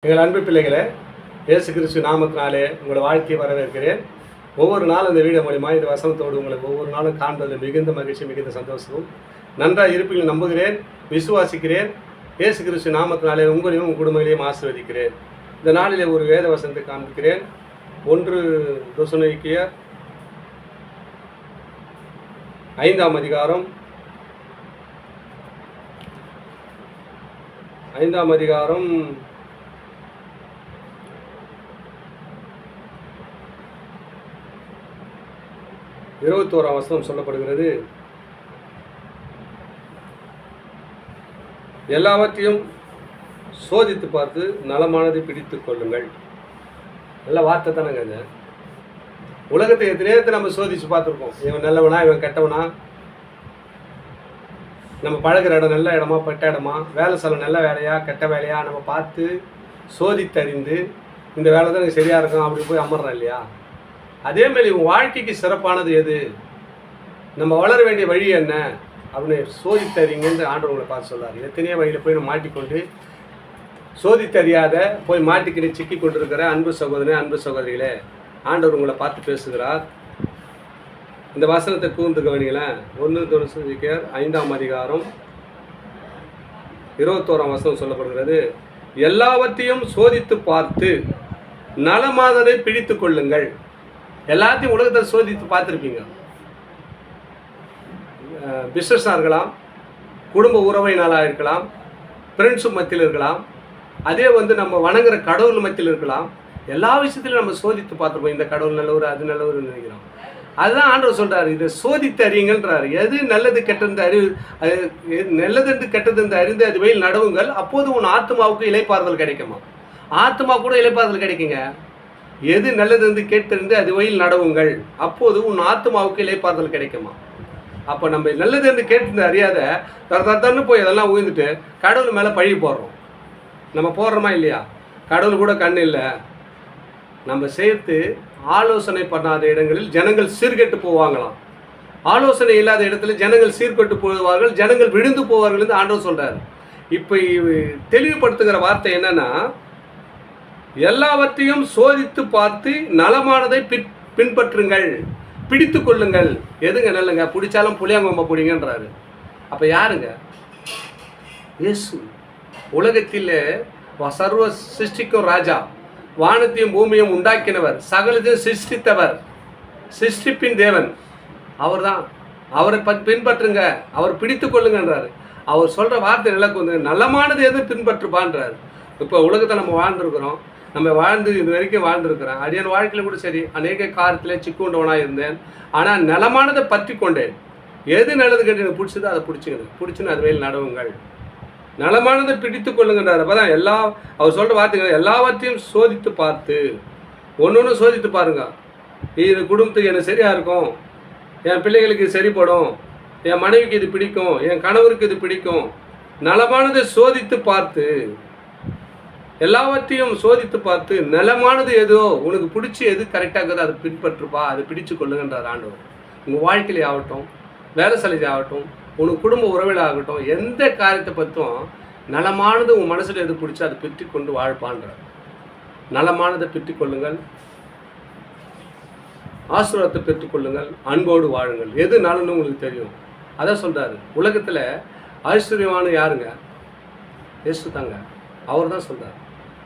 எங்கள் அன்பு பிள்ளைகளே, இயேசு கிறிஸ்து நாமத்தினாலே உங்களை வாழ்த்தி வரவேற்கிறேன். ஒவ்வொரு நாளும் இந்த வீடியோ மூலிமா இந்த வசனத்தோடு உங்களை ஒவ்வொரு நாளும் காண்பதில் மிகுந்த மகிழ்ச்சி, மிகுந்த சந்தோஷமும் நன்றாக இருப்பீர்கள் நம்புகிறேன், விசுவாசிக்கிறேன். இயேசு கிறிஸ்து நாமத்தினாலே உங்களையும் உங்கள் குடும்பங்களையும் ஆசீர்வதிக்கிறேன். இந்த நாளிலே ஒரு வேத வசனத்தை காண்பிக்கிறேன். 1 தெசலோனிக்கேயர் 5ஆம் அதிகாரம் 21ஆம் வசனம் சொல்லப்படுகிறது. எல்லாவற்றையும் சோதித்து பார்த்து நலமானதை பிடித்து கொள்ளுங்கள். நல்ல வார்த்தை தானேங்க அது. உலகத்தை எத்தனையத்தை நம்ம சோதித்து பார்த்துருக்கோம். இவன் நல்லவனா, இவன் கெட்டவனா, நம்ம பழகிற இடம் நல்ல இடமா, பட்ட இடமா, வேலை சொல்ல நல்ல வேலையா, கெட்ட வேலையா நம்ம பார்த்து சோதித்தறிந்து இந்த வேலை தான் எனக்கு சரியாக இருக்கும் அப்படி போய் அமர்றோம் இல்லையா? அதேமாரி உங்கள் வாழ்க்கைக்கு சிறப்பானது எது, நம்ம வளர வேண்டிய வழி என்ன அப்படின்னு சோதித்தறிங்கன்னு ஆண்டவர் உங்களை பார்த்து சொல்கிறார். எத்தனையோ வழியில் போய் நம்ம மாட்டிக்கொண்டு சோதித்தறியாத போய் மாட்டிக்கிட்டு சிக்கி கொண்டிருக்கிற அன்பு சகோதரனே, அன்பு சகோதரிகளே, ஆண்டவர் உங்களை பார்த்து பேசுகிறார். இந்த வசனத்தை கூர்ந்து கவனிங்களேன். 1 தெசலோனிக்கேயர் 5ஆம் அதிகாரம் 21ஆம் வசனம் சொல்லப்படுகிறது. எல்லாவற்றையும் சோதித்து பார்த்து நலமானதை பிடித்து கொள்ளுங்கள். எல்லாத்தையும் உலகத்தை சோதித்து பார்த்துருப்பீங்க. பிஸ்னஸாக இருக்கலாம், குடும்ப உறவினராக இருக்கலாம், ஃப்ரெண்ட்ஸும் மத்தியில் இருக்கலாம், அதே நம்ம வணங்குற கடவுள் மத்தியில் இருக்கலாம். எல்லா விஷயத்திலும் நம்ம சோதித்து பார்த்துருப்போம். இந்த கடவுள் நல்லவர், அது நல்லவர் நினைக்கிறோம். அதுதான் ஆண்டவர் சொல்கிறார், இதை சோதித்து அறியுங்கள்ன்றார். எது நல்லது கெட்டது நல்லது என்று கெட்டது என்று அறிந்து அது வழியில் நடவுங்கள், அப்போது உன் ஆத்மாவுக்கு இளைப்பாறுதல் கிடைக்குமா? ஆத்மா கூட இளைப்பாறுதல் கிடைக்குங்க. எது நல்லது என்று கேட்டிருந்து அது வழியில் நடவுங்கள், அப்போது உன் ஆத்மாவுக்கு இளைப்பாறுதல் கிடைக்குமா? அப்போ நம்ம நல்லது என்று கேட்டிருந்து அறியாத தன்னு போய் அதெல்லாம் உயர்ந்துட்டு கடவுள் மேலே பழி போடுறோம். நம்ம போடுறோமா இல்லையா? கடவுள் கூட கண் இல்லை. நம்ம சேர்த்து ஆலோசனை பண்ணாத இடங்களில் ஜனங்கள் சீர்கெட்டு போவாங்களாம். ஆலோசனை இல்லாத இடத்துல ஜனங்கள் சீர்கெட்டு போவார்கள், ஜனங்கள் விழுந்து போவார்கள் என்று ஆண்டவர் சொல்கிறார். இப்போ தெளிவுபடுத்துகிற வார்த்தை என்னன்னா, எல்லாவற்றையும் சோதித்து பார்த்து நலமானதை பின்பற்றுங்கள், பிடித்து கொள்ளுங்கள். எதுங்க நல்லங்க? பிடிச்சாலும் புளியாங்கொம்ப பிடிங்கன்றாரு. அப்போ யாருங்க? இயேசு. உலகத்தில் சர்வ சிருஷ்டிக்கும் ராஜா, வானத்தையும் பூமியும் உண்டாக்கினவர், சகலத்தையும் சிருஷ்டித்தவர், சிருஷ்டிப்பின் தேவன் அவர் தான். அவரை பின்பற்றுங்க, அவர் பிடித்து கொள்ளுங்கன்றாரு. அவர் சொல்கிற வார்த்தை நிலக்கு நலமானது எது பின்பற்றுப்பான்றார். இப்போ உலகத்தில் நம்ம வாழ்ந்துருக்கிறோம், நம்ம வாழ்ந்து இது வரைக்கும் வாழ்ந்துருக்கிறேன். அடியான வாழ்க்கையில் கூட சரி, அநேக காலத்தில் சிக்குண்டவனாக இருந்தேன். ஆனால் நலமானதை பற்றி கொண்டேன். எது நல்லது கேட்டு எனக்கு பிடிச்சதோ அதை பிடிச்சுன்னு அது வழியில் நடவுங்கள், நலமானதை பிடித்து கொள்ளுங்கன்றார். அப்போ தான் அவர் சொல்கிற வார்த்தைகள் எல்லாவற்றையும் சோதித்து பார்த்து, ஒன்று சோதித்து பாருங்க. இது குடும்பத்துக்கு எனக்கு சரியாக இருக்கும், என் பிள்ளைகளுக்கு இது சரிப்படும், என் மனைவிக்கு இது பிடிக்கும், என் கணவருக்கு இது பிடிக்கும். நலமானதை சோதித்து பார்த்து, எல்லாவற்றையும் சோதித்து பார்த்து நலமானது எதோ உனக்கு பிடிச்சி எது கரெக்டாக இருக்குதோ அதை பின்பற்றுப்பா, அதை பிடிச்சு கொள்ளுங்கன்றார் ஆண்டவர். உங்கள் வாழ்க்கையிலே ஆகட்டும், வேலை சலைஜி ஆகட்டும், உனக்கு குடும்ப உறவில் ஆகட்டும், எந்த காரியத்தை பற்றும் நலமானது உன் மனசில் எது பிடிச்சோ அதை பிற்றி கொண்டு வாழ்ப்பான்றார். நலமானதை பிற்றி கொள்ளுங்கள், ஆசீர்வாதத்தை பெற்றுக்கொள்ளுங்கள், அன்போடு வாழுங்கள். எது நலன்னு உங்களுக்கு தெரியும். அதான் சொல்கிறாரு. உலகத்தில் ஐஸ்வர்யமான யாருங்க? இயேசு தாங்க. அவர் தான் சொல்கிறார்,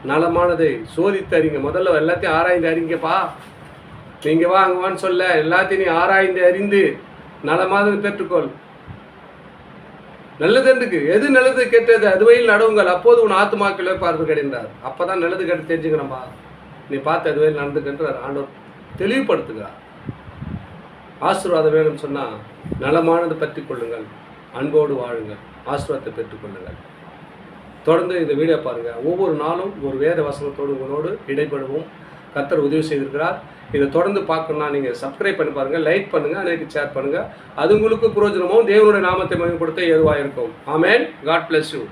நலமானதை சோதித்து அறிங்க. முதல்ல எல்லாத்தையும் ஆராய்ந்து அறிங்கப்பா. நீங்கள் வா அங்கே வான்னு சொல்ல, எல்லாத்தையும் நீ ஆராய்ந்து அறிந்து நலமானதை பெற்றுக்கொள். நல்லது இருக்கு, எது நல்லது கெட்டது அது வழியில் நடவுங்கள், அப்போது உன் ஆத்மாக்களே பார்த்து கிடைந்தார். அப்போ தான் நல்லது கெட்டு தெரிஞ்சுக்கணும்பா, நீ பார்த்து அது வழியில் நடந்துக்கின்றார் ஆண்டவர் தெளிவுபடுத்துகிறார். ஆசீர்வாதம் வேணும்னு சொன்னால் நலமானதை பற்றி கொள்ளுங்கள், அன்போடு வாழுங்கள், ஆசீர்வாதத்தை பெற்றுக்கொள்ளுங்கள். தொடர்ந்து இந்த வீடியோ பாருங்கள். ஒவ்வொரு நாளும் ஒரு வேத வசனத்தோடு உங்களோடு இடைப்படுவோம். கர்த்தர் உதவி செய்திருக்கிறார். இதை தொடர்ந்து பார்க்கணும்னா நீங்கள் சப்ஸ்கிரைப் பண்ணி பாருங்கள், லைக் பண்ணுங்கள், அனைவருக்கு ஷேர் பண்ணுங்கள். அது உங்களுக்கு பிரயோஜனமும் தேவனுடைய நாமத்தை மகிமைப்படுத்த ஏதுவாக இருக்கும். ஆமென். God bless you.